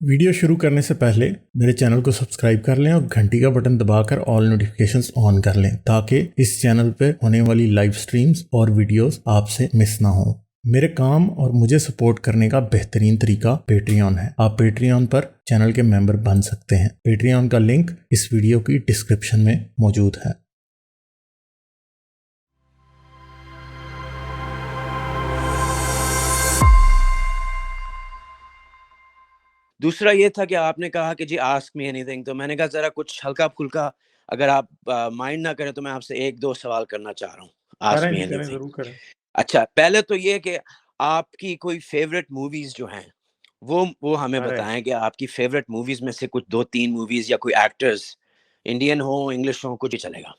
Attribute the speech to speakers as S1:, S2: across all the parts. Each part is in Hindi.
S1: वीडियो शुरू करने से पहले मेरे चैनल को सब्सक्राइब कर लें और घंटी का बटन दबाकर ऑल नोटिफिकेशंस ऑन कर लें ताकि इस चैनल पर होने वाली लाइव स्ट्रीम्स और वीडियोस आपसे मिस ना हो। मेरे काम और मुझे सपोर्ट करने का बेहतरीन तरीका पेट्रियन है। आप पेट्रियन पर चैनल के मेंबर बन सकते हैं। पेट्रियन का लिंक इस वीडियो की डिस्क्रिप्शन में मौजूद है।
S2: दूसरा ये था कि आपने कहा कि जी आस्क मी एनीथिंग, तो मैंने कहा जरा कुछ हल्का फुल्का, अगर आप माइंड ना करें तो मैं आपसे 1-2 सवाल करना चाह रहा हूँ। आस्क
S3: करें
S2: मी
S3: जी, करें,
S2: एनीथिंग।
S3: ज़रूर करें।
S2: अच्छा, पहले तो ये कि आपकी कोई फेवरेट मूवीज जो हैं वो हमें
S3: अरे
S2: बताएं कि आपकी फेवरेट मूवीज में से कुछ 2-3 मूवीज या कोई एक्टर्स, इंडियन हो इंग्लिश हो, कुछ ही चलेगा।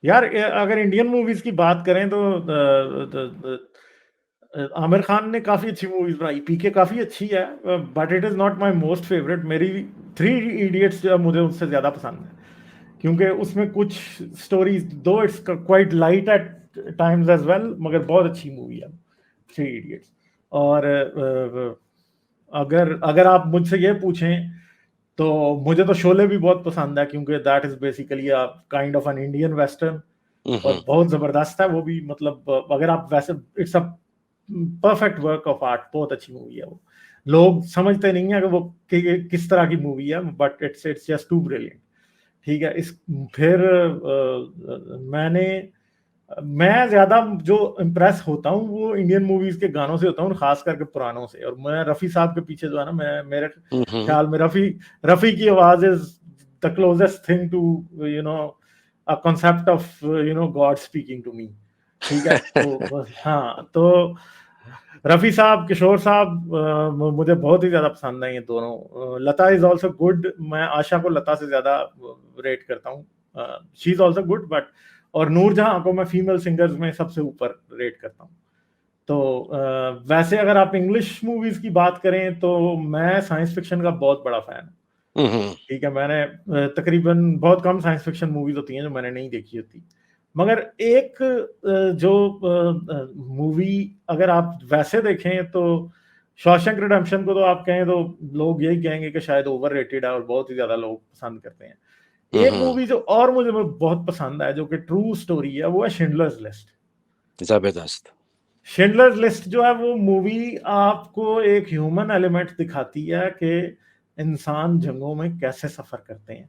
S3: यार, अगर इंडियन मूवीज की बात करें तो आमिर खान ने काफी अच्छी मूवीज बनाई। पीके काफी अच्छी है, but it is not my most favourite. मेरी थ्री इडियट्स जो है मुझे उससे ज्यादा पसंद है, क्योंकि उसमें कुछ stories, though it's quite light at times as well, मगर बहुत अच्छी मूवी है थ्री इडियट्स। और अगर अगर आप मुझसे ये पूछें तो मुझे तो शोले भी बहुत पसंद है, क्योंकि that is basically a kind of an Indian western, और बहुत जबरदस्त है वो भी। मतलब अगर आप वैसे, it's a perfect work of art, बहुत अच्छी मूवी है वो। लोग समझते नहीं है कि वो किस तरह की मूवी है, but it's it's just too brilliant. ठीक है। इस फिर मैं ज्यादा जो इम्प्रेस होता हूँ वो इंडियन मूवीज के गानों से होता हूँ, खास करके पुरानों से। और मैं रफी साहब के पीछे जो है ना, मैं मेरे ख्याल में रफी की आवाज is the closest thing to you know a concept of God speaking to me. ठीक है। तो हाँ, तो रफी साहब, किशोर साहब, मुझे बहुत ही ज्यादा पसंद है ये दोनों। लता इज ऑल्सो गुड। मैं आशा को लता से ज्यादा रेट करता हूँ। She is also good, but और नूरजहां को मैं फीमेल सिंगर्स में सबसे ऊपर रेट करता हूँ। तो वैसे अगर आप इंग्लिश मूवीज की बात करें तो मैं साइंस फिक्शन का बहुत बड़ा फैन हूँ। ठीक है। मैंने तकरीबन बहुत कम साइंस फिक्शन मूवीज होती हैं जो मैंने नहीं देखी होती, मगर एक जो मूवी अगर आप वैसे देखें तो शॉशैंक रिडेम्पशन को तो आप कहें तो लोग यही कहेंगे कि शायद ओवररेटेड है और बहुत ही ज्यादा लोग पसंद करते हैं। एक मूवी जो और मुझे बहुत पसंद है, जो कि ट्रू स्टोरी है, वो है शिंडलर्स लिस्ट।
S2: जबरदस्त।
S3: शिंडलर्स लिस्ट जो है वो मूवी आपको एक ह्यूमन एलिमेंट दिखाती है कि इंसान जंगों में कैसे सफर करते हैं,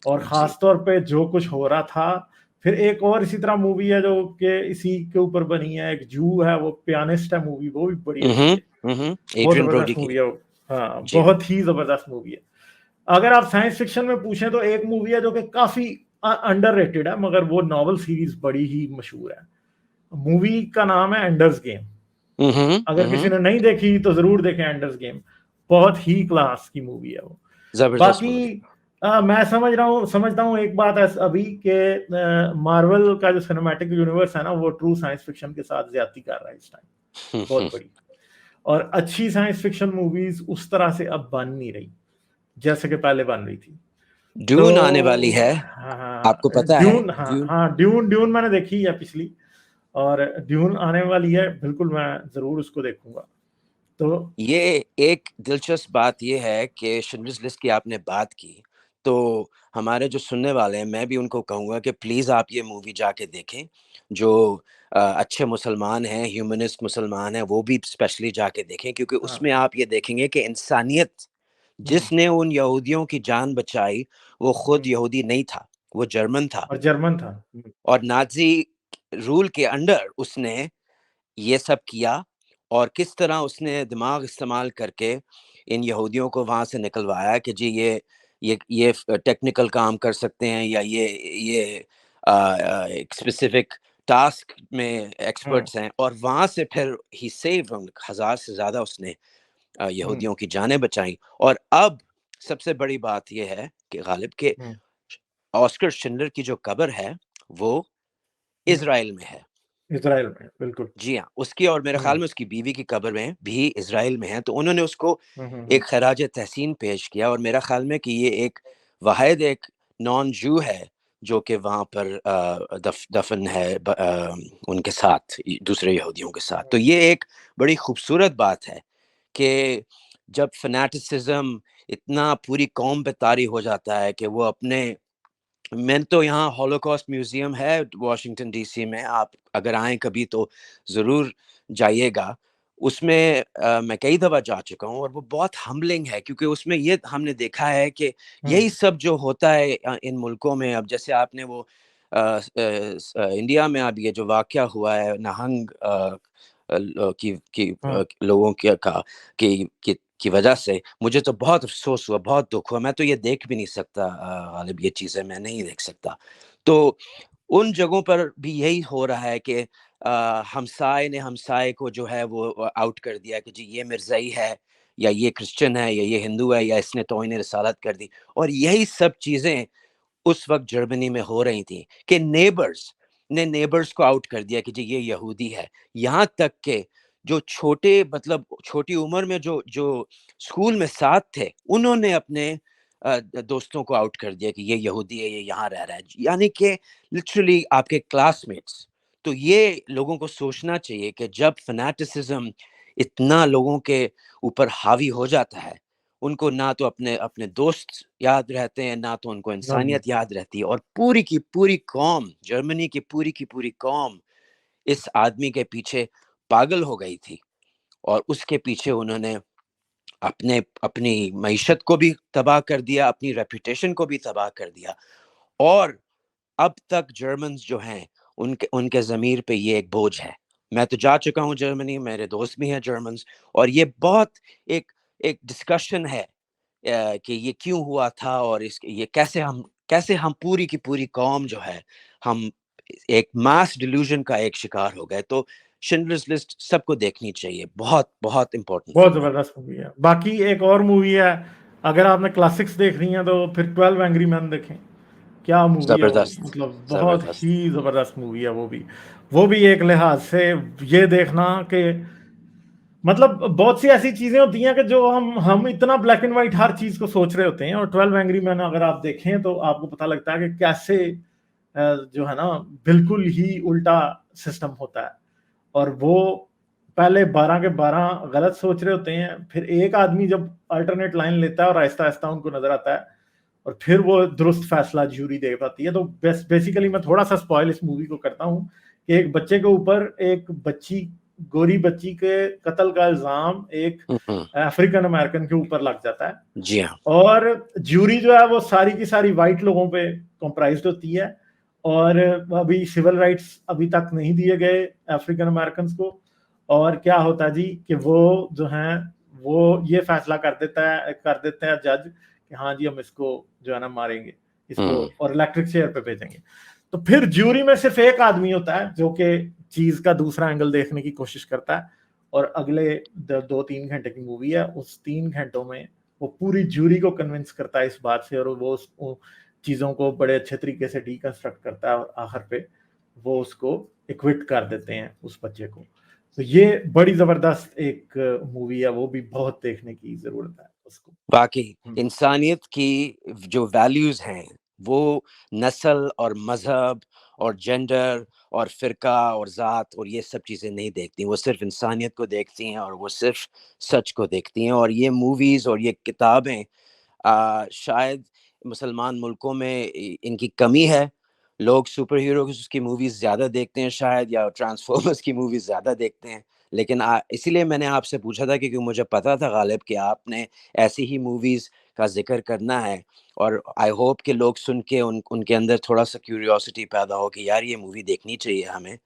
S3: और खास तौर पे जो कुछ हो रहा था। फिर एक और इसी तरह मूवी है जो कि इसी के ऊपर बनी है, एक जू है, वो पियानिस्ट है मूवी, वो भी बड़ी अच्छी है। बहुत
S2: एड्रियन ब्रोडी
S3: जबरदस्त मूवी
S2: की।
S3: है वो। हाँ,
S2: जी।
S3: बहुत ही जबरदस्त मूवी है। अगर आप साइंस फिक्शन में पूछें तो एक मूवी है जो कि काफी अंडररेटेड है, मगर वो नॉवल सीरीज बड़ी ही मशहूर है। मूवी का नाम है एंडर्स गेम। अगर किसी ने नहीं देखी तो जरूर देखें एंडर्स गेम। बहुत ही क्लास की मूवी है वो।
S2: जबरदस्त
S3: बाकी
S2: मूवी।
S3: मैं समझता हूँ एक बात अभी के मार्वल का जो सिनेमैटिक यूनिवर्स है ना, वो ट्रू साइंस फिक्शन के साथ ज्यादती कर रहा है इस टाइम, बहुत बड़ी। और अच्छी साइंस फिक्शन मूवीज उस तरह से अब बन नहीं रही जैसे कि पहले बन रही थी।
S2: ड्यून आने वाली
S3: तो
S2: है,
S3: हाँ,
S2: आपको पता है?
S3: ड्यून, हाँ, ड्यून मैंने देखी है पिछली, और ड्यून आने वाली है, बिल्कुल मैं जरूर उसको देखूंगा। तो
S2: ये एक दिलचस्प बात ये है कि शिंडलर्स लिस्ट की आपने बात की, तो हमारे जो सुनने वाले हैं, मैं भी उनको कहूँगा कि प्लीज़ आप ये मूवी जाके देखें। जो अच्छे मुसलमान हैं, ह्यूमनिस्ट मुसलमान हैं, वो भी स्पेशली जाके देखें, क्योंकि उसमें आप ये देखेंगे कि इंसानियत, जिसने उन यहूदियों की जान बचाई, वो खुद यहूदी नहीं था, वो जर्मन था।
S3: और जर्मन था।
S2: और नाज़ी रूल के अंडर उसने ये सब किया, और किस तरह उसने दिमाग इस्तेमाल करके इन यहूदियों को वहाँ से निकलवाया कि जी ये टेक्निकल काम कर सकते हैं, या ये एक स्पेसिफिक टास्क में एक्सपर्ट्स हैं, और वहाँ से फिर ही सेव्ड 1000 से ज़्यादा उसने यहूदियों की जानें बचाई। और अब सबसे बड़ी बात ये है कि गालिब के ऑस्कर शिंडलर की जो कब्र है वो इज़राइल में है।
S3: इजराइल में, बिल्कुल।
S2: जी हाँ, उसकी और मेरे ख़्याल में उसकी बीवी की कब्र में भी इज़राइल में है, तो उन्होंने उसको एक ख़राज तहसीन पेश किया, और मेरा ख़्याल में कि ये एक वाहिद एक नॉन जू है जो कि वहाँ पर दफन है उनके साथ, दूसरे यहूदियों के साथ। तो ये एक बड़ी खूबसूरत बात है कि जब फैनेटिसिज्म इतना पूरी कौम पे तारी हो जाता है कि वो अपने, मैं तो यहाँ हॉलोकॉस्ट म्यूजियम है वॉशिंगटन डीसी में, आप अगर आए कभी तो ज़रूर जाइएगा। उसमें मैं कई दफ़ा जा चुका हूँ और वो बहुत हम्बलिंग है, क्योंकि उसमें ये हमने देखा है कि यही सब जो होता है इन मुल्कों में। अब जैसे आपने वो इंडिया में अब ये जो वाक़या हुआ है नहंग लोगों की वजह से, मुझे तो बहुत अफ़सोस हुआ, बहुत दुःख हुआ। मैं तो ये देख भी नहीं सकता गालिब, ये चीज़ें मैं नहीं देख सकता। तो उन जगहों पर भी यही हो रहा है कि हमसाये ने हमसाये को जो है वो आउट कर दिया कि जी ये मिर्ज़ाई है, या ये क्रिश्चियन है, या ये हिंदू है, या इसने तौहीन रिसालत कर दी। और यही सब चीज़ें उस वक़्त जर्मनी में हो रही थी कि नेबर्स ने नेबर्स को आउट कर दिया कि जी ये यहूदी है। यहाँ तक के जो छोटे, मतलब छोटी उम्र में जो जो स्कूल में साथ थे, उन्होंने अपने दोस्तों को आउट कर दिया कि ये यहूदी है, ये यहाँ रह रहा है। यानी कि लिटरली आपके क्लासमेट्स। तो ये लोगों को सोचना चाहिए कि जब फैनेटिसिज्म इतना लोगों के ऊपर हावी हो जाता है, उनको ना तो अपने अपने दोस्त याद रहते हैं, ना तो उनको इंसानियत याद रहती है। और पूरी की पूरी कौम, जर्मनी की पूरी कौम इस आदमी के पीछे पागल हो गई थी, और उसके पीछे उन्होंने अपने अपनी मईशत को भी तबाह कर दिया, अपनी रेपुटेशन को भी तबाह कर दिया। और अब तक जर्मन्स जो हैं, उनके उनके ज़मीर पे ये एक बोझ है। मैं तो जा चुका हूँ जर्मनी, मेरे दोस्त भी हैं जर्मन्स, और ये बहुत एक एक डिस्कशन है कि ये क्यों हुआ था, और इस ये कैसे हम पूरी की पूरी कौम जो है, हम एक मास डिल्यूजन का एक शिकार हो गए। तो शिंडलर्स लिस्ट सबको देखनी चाहिए, बहुत बहुत इम्पोर्टेंट
S3: बहुत
S2: फिल्म है।
S3: जबरदस्त मूवी है। बाकी एक और मूवी है, अगर आपने क्लासिक्स देख रही हैं तो फिर 12 एंग्री मैन देखें। क्या मूवी है वो भी,
S2: जबरदस्त,
S3: मतलब बहुत
S2: जबरदस्त।
S3: ही जबरदस्त मूवी है वो भी। वो भी एक लिहाज से ये देखना कि मतलब बहुत सी ऐसी चीजें होती हैं कि जो हम इतना ब्लैक एंड व्हाइट हर चीज को सोच रहे होते हैं, और 12 एंग्री मैन अगर आप देखें तो आपको पता लगता है कि कैसे जो है ना बिल्कुल ही उल्टा सिस्टम होता है। और वो पहले 12 के 12 गलत सोच रहे होते हैं, फिर एक आदमी जब अल्टरनेट लाइन लेता है और आहिस्ता आहिस्ता उनको नजर आता है, और फिर वो दुरुस्त फैसला ज्यूरी दे पाती है। तो बेसिकली मैं थोड़ा सा स्पॉइल इस मूवी को करता हूँ कि एक बच्चे के ऊपर एक बच्ची, गोरी बच्ची के कत्ल का इल्जाम एक अफ्रीकन अमेरिकन के ऊपर लग जाता है,
S2: जी हाँ।
S3: और ज्यूरी जो है वो सारी की सारी वाइट लोगों पे कॉम्प्राइज्ड होती है, और अभी सिविल राइट्स अभी तक नहीं दिए गए अफ्रीकन अमेरिकन को। और क्या होता है जी कि वो जो है वो ये फैसला कर देते हैं जज कि हाँ जी हम इसको जो है ना मारेंगे इसको, और इलेक्ट्रिक चेयर पे भेजेंगे। तो फिर ज्यूरी में सिर्फ एक आदमी होता है जो कि चीज का दूसरा एंगल देखने की कोशिश करता है, और अगले 2-3 घंटे की मूवी है, उस 3 घंटों में वो पूरी ज्यूरी को कन्विंस करता है इस बात से, और वो चीजों को बड़े अच्छे तरीके से डीकंस्ट्रक्ट करता है, और आखिर पे वो उसको इक्विट कर देते हैं उस बच्चे को। तो ये बड़ी जबरदस्त एक मूवी है, वो भी बहुत देखने की जरूरत है उसको।
S2: बाकी इंसानियत की जो वैल्यूज हैं, वो नस्ल और मजहब और जेंडर और फिरका और ज़ात और ये सब चीज़ें नहीं देखती। वो सिर्फ इंसानियत को देखती हैं, और वो सिर्फ सच को देखती हैं। और ये मूवीज़ और ये किताबें शायद मुसलमान मुल्कों में इनकी कमी है। लोग सुपर हीरोज़ की मूवीज़ ज़्यादा देखते हैं शायद, या ट्रांसफॉर्मर्स की मूवीज़ ज़्यादा देखते हैं। लेकिन इसीलिए मैंने आपसे पूछा था, क्योंकि मुझे पता था गालिब कि आपने ऐसी ही मूवीज़ का ज़िक्र करना है, और आई होप कि लोग सुन के उनके अंदर थोड़ा-सा क्यूरियोसिटी पैदा हो कि यार ये मूवी देखनी चाहिए हमें।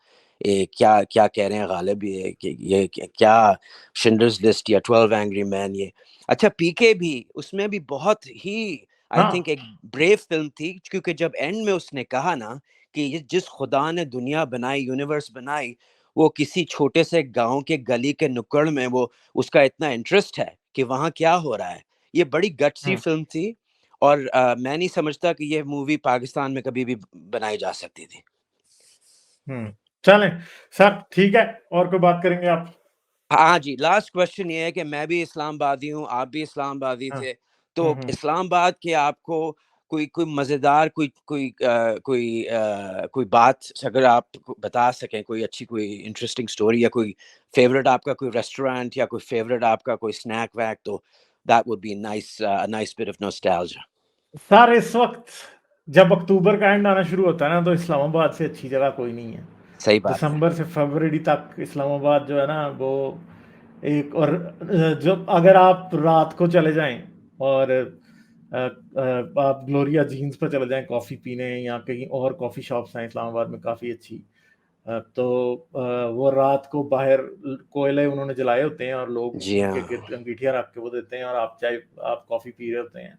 S2: क्या क्या कह रहे हैं गालिब, ये कि ये क्या शिंडलर्स लिस्ट या 12 एंग्री मैन ये। अच्छा, पीके भी, उसमें भी बहुत ही आई
S3: हाँ
S2: थिंक एक ब्रेव फ़िल्म थी, क्योंकि जब एंड में उसने कहा ना कि ये जिस खुदा ने दुनिया बनाई, यूनिवर्स बनाई, वो किसी छोटे से गाँव के गली के नुक्कड़ में वो उसका इतना इंटरेस्ट है कि वहाँ क्या हो रहा है। ये बड़ी गट्सी फ़िल्म थी, और मैं नहीं समझता कि ये मूवी पाकिस्तान में कभी भी बनाई जा सकती थी।
S3: चलें सर, ठीक है, और कोई बात करेंगे आप?
S2: हाँ जी, लास्ट क्वेश्चन ये है कि मैं भी इस्लामाबादी हूँ, आप भी इस्लामाबादी
S3: हाँ।
S2: थे, तो इस्लामाबाद के आपको कोई मजेदार कोई बात अगर आप बता सकें, कोई अच्छी कोई इंटरेस्टिंग स्टोरी या कोई फेवरेट आपका कोई रेस्टोरेंट या कोई फेवरेट आपका कोई स्नैक वैक, तो that would be nice bit of nostalgia.
S3: Sir इस वक्त जब अक्टूबर का एंड आना शुरू होता है ना, तो इस्लामाबाद से अच्छी जगह कोई नहीं है।
S2: सही बात है।
S3: दिसंबर से फरवरी तक इस्लामाबाद जो है ना वो एक, और जो अगर आप रात को चले जाएं और आप ग्लोरिया जीन्स पर चले जाएं कॉफ़ी पीने, या कहीं और कॉफ़ी शॉप्स हैं इस्लामाबाद में काफ़ी अच्छी, तो वो रात को बाहर कोयले उन्होंने जलाए होते हैं और लोग
S2: जी हाँ।
S3: उनके अंगीठियां रख के वो देते हैं, और आप कॉफ़ी पी रहे होते हैं।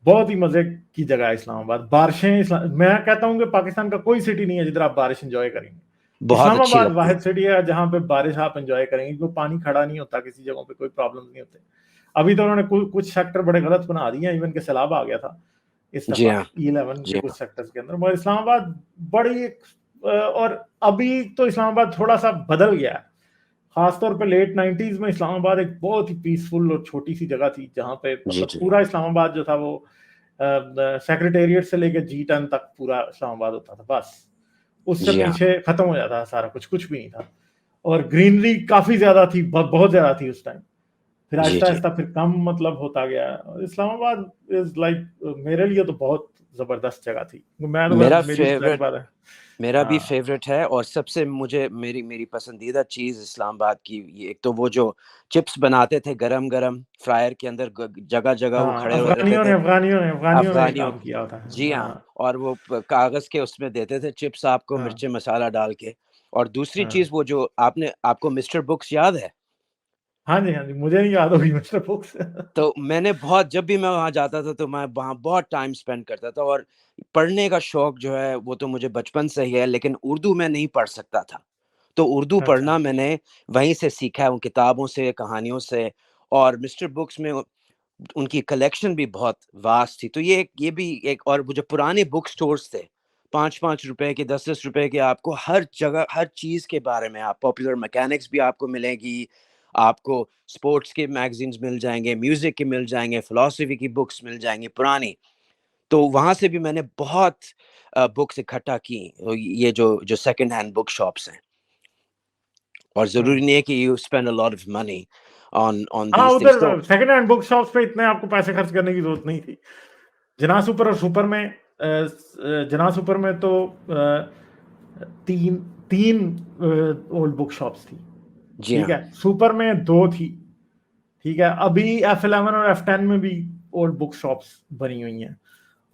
S3: बहुत ही मजे की जगह है इस्लामाबाद। बारिशें, मैं कहता हूँ कि पाकिस्तान का कोई सिटी नहीं है जिधर आप बारिश एंजॉय करेंगे।
S2: बहुत अच्छी
S3: इस्लामाबाद
S2: लगती है।
S3: वाहिद सिटी है जहां पे बारिश आप एंजॉय करेंगे, क्योंकि पानी खड़ा नहीं होता, किसी जगहों पे कोई प्रॉब्लम नहीं होते। अभी तो उन्होंने कुछ सेक्टर बड़े गलत बना दिए हैं, इवन के सैलाब आ गया था इस
S2: जी
S3: दफा
S2: हाँ।
S3: E11
S2: जी
S3: के
S2: हाँ।
S3: कुछ सेक्टर्स के अंदर। मगर इस्लामाबाद बड़ी और अभी तो इस्लामाबाद थोड़ा सा बदल गया है। खासतौर पे लेट 90s में इस्लामाबाद एक बहुत ही पीसफुल और छोटी सी जगह थी, जहाँ पे
S2: जी
S3: मतलब
S2: जी
S3: पूरा इस्लामाबाद जो था वो सेक्रेटेरिएट से लेके G10 तक पूरा इस्लामाबाद होता था, बस उससे
S2: जी हाँ।
S3: पीछे खत्म हो जाता था सारा कुछ भी नहीं था। और ग्रीनरी काफी ज्यादा थी, बहुत ज्यादा थी उस टाइम। फिर
S2: जी
S3: आहिस्ता
S2: जी।
S3: आहिस्ता फिर कम मतलब होता गया। और इस्लामाबाद इज लाइक मेरे लिए तो बहुत जबरदस्त जगह थी। मैं तो
S2: मेरा
S3: मेरी जाहिर
S2: फेवरेट
S3: बात है।
S2: मेरा भी
S3: हाँ
S2: फेवरेट है, और सबसे मुझे मेरी मेरी पसंदीदा चीज़ इस्लामाबाद की ये, एक तो वो जो चिप्स बनाते थे गरम गरम फ्रायर के अंदर, जगह जगह वो
S3: हाँ,
S2: खड़े रहते थे
S3: अफगानियों ने ये
S2: अफगानियों
S3: काम
S2: की।
S3: किया होता है।
S2: जी हाँ।
S3: हाँ
S2: और वो कागज के उसमें देते थे चिप्स आपको,
S3: हाँ
S2: मिर्ची मसाला डाल के। और दूसरी
S3: हाँ
S2: चीज़ वो जो आपको मिस्टर बुक्स याद है?
S3: हाँ जी, हाँ जी, मुझे नहीं याद होगी मिस्टर बुक्स।
S2: तो मैंने बहुत, जब भी मैं वहाँ जाता था तो मैं वहाँ बहुत टाइम स्पेंड करता था। और पढ़ने का शौक जो है वो तो मुझे बचपन से ही है, लेकिन उर्दू मैं नहीं पढ़ सकता था। तो उर्दू
S3: अच्छा
S2: पढ़ना मैंने वहीं से सीखा है, उन किताबों से, कहानियों से। और मिस्टर बुक्स में उनकी कलेक्शन भी बहुत वास्ट थी। तो ये भी एक, और वो जो पुराने बुक स्टोर्स थे, 5-5 रुपए के, 10-10 रुपए के, आपको हर जगह हर चीज़ के बारे में, आप पॉपुलर मैकेनिक्स भी आपको मिलेगी, आपको स्पोर्ट्स के मैगज़ीन्स मिल जाएँगे, म्यूज़िक के मिल जाएँगे, फिलॉसफी की बुक्स मिल जाएँगी पुरानी। तो वहाँ से भी मैंने बहुत बुक्स इकट्ठा की, ये जो सेकंड हैंड बुक शॉप्स हैं। और ज़रूरी
S3: हाँ
S2: नहीं है कि you spend a lot of money on
S3: हाँ,
S2: दीज़ थिंग्स। तो
S3: उधर सेकंड हैंड बुक शॉप्स पे इतने आपको पैसे खर्च करने की जरूरत नहीं थी। जना सुपर और सुपर में जना सुपर में तो तीन तीन ओल्ड बुक शॉप्स थी।
S2: जी
S3: ठीक
S2: हाँ।
S3: है, सुपर में दो थी। ठीक है, अभी F11 और F10 में भी ओल्ड बुक शॉप्स बनी हुई हैं,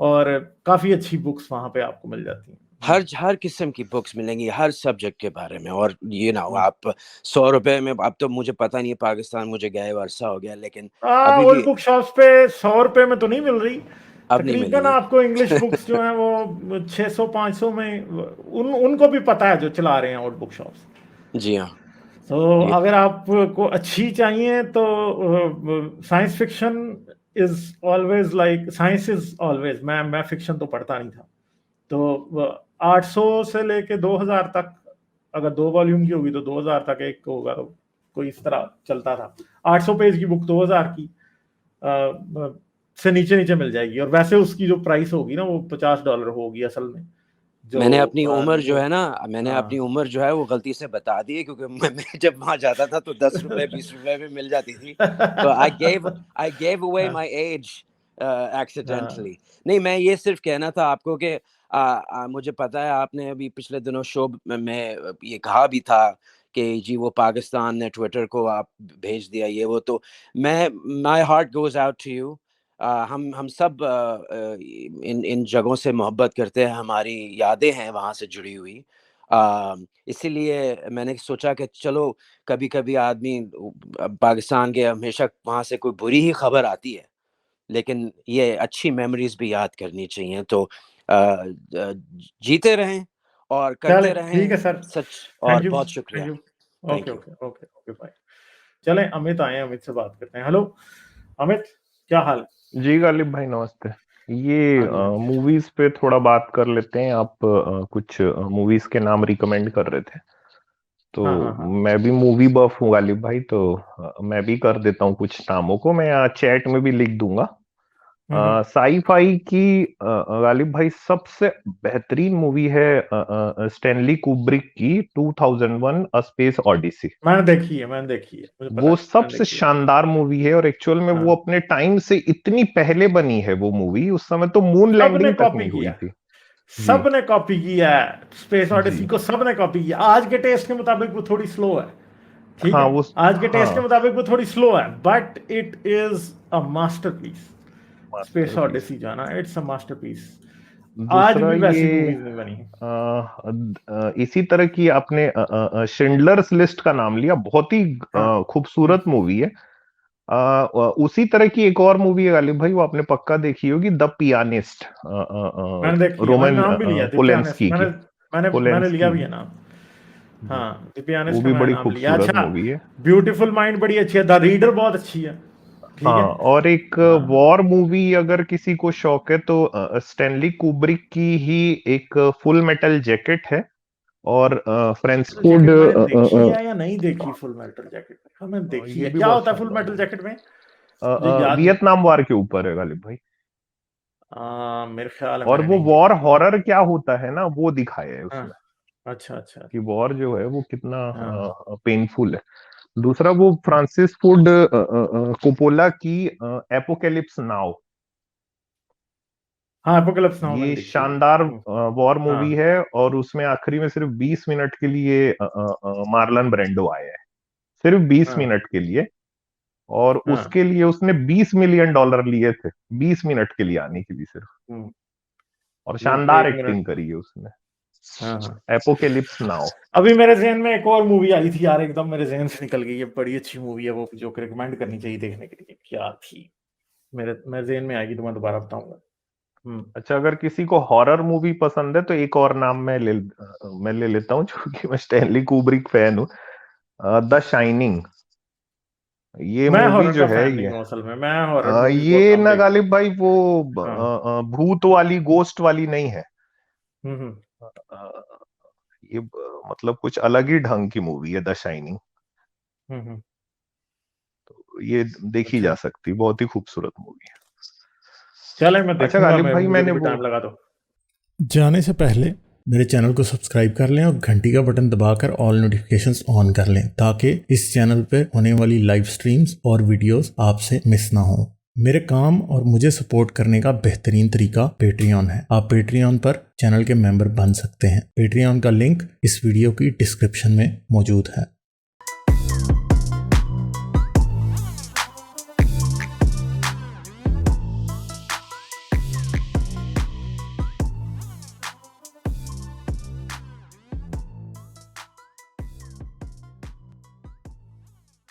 S3: और काफी अच्छी बुक्स वहां पे आपको मिल जाती हैं।
S2: हर किस्म की बुक्स मिलेंगी, हर सब्जेक्ट के बारे में। और
S3: हम्म।
S2: आप 100 रुपए में, अब तो मुझे पता नहीं है, पाकिस्तान मुझे गए हुए अरसा हो गया, लेकिन अभी
S3: ओल्ड
S2: भी
S3: बुक शॉप्स पे 100 रुपए में तो नहीं मिल रही।
S2: अब नहीं
S3: तकरीबन
S2: मिलेंगी।
S3: आपको इंग्लिश बुक्स जो हैं वो 600-500 में, उनको भी पता है जो चला रहे हैं ओल्ड बुक शॉप्स।
S2: जी हाँ।
S3: तो
S2: ये
S3: अगर आपको अच्छी चाहिए तो science fiction is always like, science is always, मैं फिक्शन तो पढ़ता नहीं था। तो 800 से लेके 2000 तक, अगर 2 वॉल्यूम की होगी तो 2000 तक एक होगा, तो कोई इस तरह चलता था। 800 पेज की बुक 2000 की से नीचे नीचे मिल जाएगी, और वैसे उसकी जो प्राइस होगी ना वो $50 होगी असल में। जो
S2: मैंने अपनी उम्र जो
S3: वो
S2: है ना, मैंने अपनी
S3: हाँ
S2: उम्र जो है वो गलती से बता दी है, क्योंकि मैं जब वहाँ जाता था तो 10 रुपए 20 रुपए में मिल जाती थी। तो आई गेव अवे
S3: हाँ
S2: माय एज
S3: हाँ
S2: एक्सीडेंटली। नहीं, मैं ये सिर्फ कहना था आपको कि मुझे पता है आपने अभी पिछले दिनों शो में ये कहा भी था कि जी वो पाकिस्तान ने ट्विटर को आप भेज दिया, ये वो। तो मैं, my heart goes out to you. हम सब इन इन जगहों से मोहब्बत करते हैं, हमारी यादें हैं वहाँ से जुड़ी हुई। इसीलिए मैंने सोचा कि चलो, कभी-कभी आदमी पाकिस्तान के, हमेशा वहाँ से कोई बुरी ही खबर आती है, लेकिन ये अच्छी मेमोरीज़ भी याद करनी चाहिए। तो जीते रहें और
S3: चले
S2: करते
S3: ठीक
S2: रहें
S3: है सर।
S2: सच।
S3: थैंक
S2: और
S3: यू
S2: बहुत
S3: थैंक
S2: शुक्रिया।
S3: You. Okay
S2: thank you.
S3: Okay okay okay bye. चलें, अमित आए हैं, अमित से बात करते हैं। हेलो अमित, क्या हाल है?
S4: जी गालिब भाई नमस्ते। ये
S3: हाँ जी हाँ जी।
S4: मूवीज पे थोड़ा बात कर लेते हैं। आप कुछ मूवीज के नाम रिकमेंड कर रहे थे, तो
S3: हाँ हाँ हाँ
S4: मैं भी मूवी बफ हूँ गालिब भाई, तो मैं भी कर देता हूँ कुछ नामों को। मैं यहाँ चैट में भी लिख दूंगा, साई-फाई की गालिब भाई सबसे बेहतरीन मूवी है स्टैनली कुब्रिक की 2001 अ स्पेस ओडिसी।
S3: मैंने देखी है, मुझे पता
S4: वो
S3: है,
S4: सबसे शानदार मूवी है और एक्चुअल में वो अपने टाइम से इतनी पहले बनी है वो मूवी, उस समय तो मून लैंडिंग तक नहीं हुई थी।
S3: सबने कॉपी किया है स्पेस ओडिसी को, सबने कॉपी किया। आज के टेस्ट के मुताबिक वो थोड़ी स्लो है, ठीक है, आज के टेस्ट के मुताबिक वो थोड़ी स्लो है, but it is a masterpiece. Space Odyssey जो है ना, इट्स अ मास्टरपीस। आज भी वैसी मूवीज नहीं बनी।
S4: इसी तरह की आपने शिंडलर्स लिस्ट का नाम लिया, बहुत ही खूबसूरत मूवी है। उसी तरह की एक और मूवी है गालिब भाई, वो आपने पक्का देखी होगी, द पियानिस्ट, रोमन पोलेंस्की की।
S3: मैंने लिया भी है नाम। हाँ, द पियानिस्ट
S4: वो
S3: का
S4: भी
S3: मैंने
S4: बड़ी
S3: नाम लिया।
S4: खूबसूरत
S3: अच्छा,
S4: मूवी है।
S3: ब्यूटीफुल माइंड बड़ी अच्छी है, द रीडर बहुत अच्छी है, ठीक है।
S4: और एक वॉर मूवी अगर किसी को शौक है तो स्टैनली कुब्रिक की ही एक फुल मेटल जैकेट है, और फ्रेंच फूड
S3: देखी है या नहीं देखी फुल मेटल जैकेट? हाँ, मैंने देखी है। क्या होता है फुल मेटल जैकेट में?
S4: वियतनाम वॉर के ऊपर है गालिब भाई।
S3: मेरे ख्याल है
S4: और वो वॉर हॉरर क्या होता है ना, वो दिखाया है उसमें।
S3: अच्छा
S4: कि वॉर जो है वो कितना पेनफुल है। दूसरा वो
S3: हाँ।
S4: फ्रांसिस फूड कोपोला की एपोकेलिप्स नाउ,
S3: हाँ, एपोकेलिप्स नाउ मैंने
S4: ये
S3: देखी है।
S4: शानदार वॉर मूवी
S3: हाँ।
S4: है, और उसमें आखिरी में सिर्फ 20 मिनट के लिए मार्लन ब्रेंडो आया है, सिर्फ 20
S3: हाँ।
S4: मिनट के लिए, और
S3: हाँ।
S4: उसके लिए उसने $20 मिलियन लिए थे 20 मिनट के लिए आने के लिए सिर्फ, और शानदार
S3: एक
S4: एक्टिंग
S3: मिनट।
S4: करी है उसने।
S3: हाँ।
S4: Apocalypse now.
S3: अभी मेरे जहन में एक और मूवी आई थी यार, एकदम मेरे जहन से निकल गई है। बड़ी अच्छी मूवी है वो, जो रिकमेंड करनी चाहिए देखने के लिए। क्या थी, मेरे जहन में आएगी तो मैं दोबारा बताऊंगा।
S4: अच्छा, अगर किसी को हॉरर मूवी पसंद है तो एक और नाम मैं ले लेता हूँ, जो कि मैं स्टैनली कुब्रिक फैन हूँ, द शाइनिंग। ये
S3: मैं
S4: मूवी
S3: हॉरर
S4: जो
S3: का
S4: है
S3: फैन नहीं हूँ असल में, मैं हॉरर मूवीज बहुत
S4: ये
S3: कम
S4: ना
S3: देखता
S4: गालिब भाई वो
S3: हूँ।
S4: भूत वाली, गोस्ट वाली नहीं है।
S3: हम्म।
S4: ये मतलब कुछ अलग ही ढंग की मूवी है द शाइनिंग।
S3: हम्म।
S4: तो ये देखी जा
S3: अच्छा,
S4: सकती, बहुत ही खूबसूरत मूवी है।
S3: चले मैं
S4: अच्छा
S3: देखूंगा,
S4: गालिब
S3: मैं
S4: भाई,
S3: मुझे
S4: मैंने
S3: कभी
S4: वो
S3: टाइम लगा तो।
S1: जाने से पहले मेरे चैनल को सब्सक्राइब कर लें और घंटी का बटन दबाकर ऑल नोटिफिकेशंस ऑन कर लें, ताकि इस चैनल पे होने वाली लाइव स्ट्रीम्स और वीडियोस आपसे मिस ना हो। मेरे काम और मुझे सपोर्ट करने का बेहतरीन तरीका पेट्रियन है। आप पेट्रियन पर चैनल के मेंबर बन सकते हैं। पेट्रियन का लिंक इस वीडियो की डिस्क्रिप्शन में मौजूद है।